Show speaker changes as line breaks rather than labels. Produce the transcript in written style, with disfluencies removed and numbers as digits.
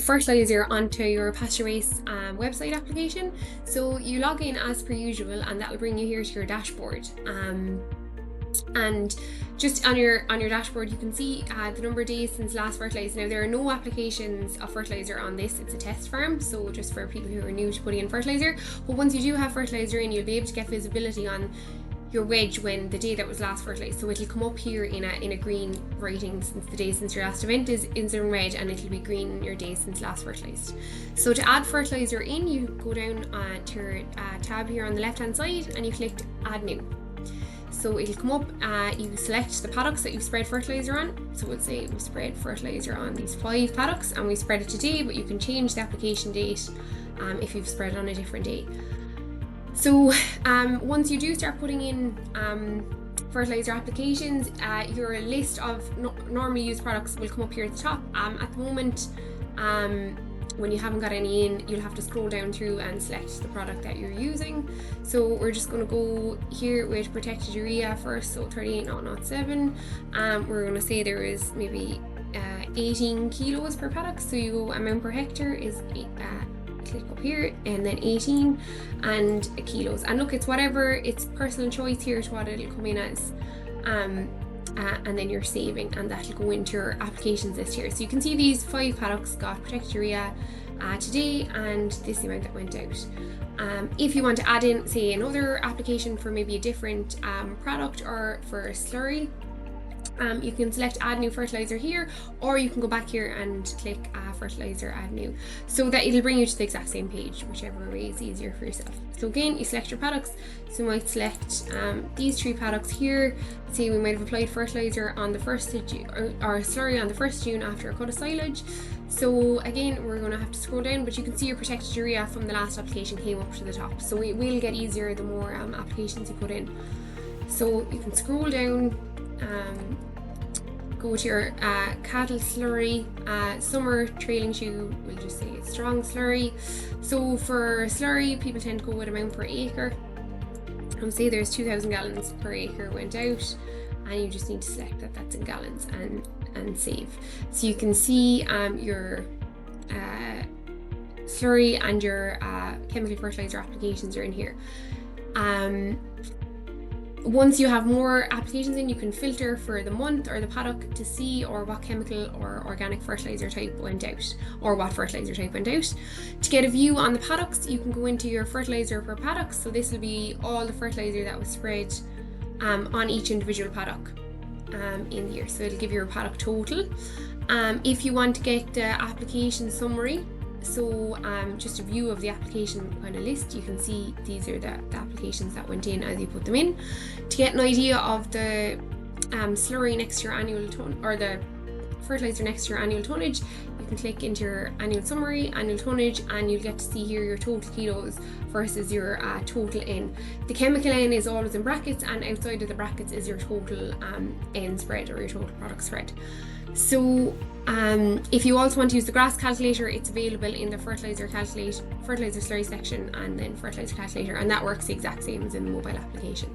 Fertiliser onto your PastureBase website application. So you log in as per usual, and that will bring you here to your dashboard. And just on your dashboard, you can see the number of days since last fertilised. Now, there are no applications of fertiliser on this. It's a test farm, so just for people who are new to putting in fertiliser. But once you do have fertiliser in, you'll be able to get visibility on your wedge when the day that was last fertilised. So it'll come up here in a green writing since the day since your last event is in red, and it'll be green in your day since last fertilised. So to add fertiliser in, you go down to your tab here on the left hand side and you click add new. So it'll come up, you select the paddocks that you've spread fertiliser on. So we'll say we spread fertiliser on these 5 paddocks and we spread it today, but you can change the application date if you've spread on a different day. So once you do start putting in fertiliser applications, your list of normally used products will come up here at the top. At the moment, when you haven't got any in, you'll have to scroll down through and select the product that you're using. So we're just going to go here with protected urea first, so 38007. We're going to say there is maybe 18 kilos per paddock, so you go amount per hectare is click up here and then 18 and kilos, and look, it's whatever, it's personal choice here to what it'll come in as, and then you're saving, and that'll go into your applications list here. So you can see these 5 paddocks got protected urea today, and this is the amount that went out. If you want to add in, say, another application for maybe a different product or for a slurry, you can select add new fertiliser here, or you can go back here and click fertiliser add new, so that it'll bring you to the exact same page, whichever way is easier for yourself. So again, you select your paddocks. So you might select these 3 paddocks here. Say we might have applied fertiliser on the 1st of June, or slurry on the 1st of June after a cut of silage. So again, we're going to have to scroll down, but you can see your protected urea from the last application came up to the top. So it will get easier the more applications you put in. So you can scroll down, go to your cattle slurry, summer trailing shoe, we'll just say it's strong slurry. So for slurry, people tend to go with amount per acre, and say there's 2,000 gallons per acre went out, and you just need to select that that's in gallons and save. So you can see your slurry and your chemical fertiliser applications are in here. Once you have more applications in, you can filter for the month or the paddock to see or what chemical or organic fertiliser type went out, or what fertiliser type went out. To get a view on the paddocks, you can go into your fertiliser per paddock. So this will be all the fertiliser that was spread on each individual paddock in the year. So it'll give you a paddock total. If you want to get the application summary, so just a view of the application kind of list, you can see these are the applications that went in as you put them in. To get an idea of the slurry next to your annual or the fertiliser next to your annual tonnage, you can click into your annual summary, annual tonnage, and you'll get to see here your total kilos versus your total N. The chemical N is always in brackets, and outside of the brackets is your total N spread, or your total product spread. So if you also want to use the grass calculator, it's available in the fertiliser slurry section, and then fertiliser calculator, and that works the exact same as in the mobile application.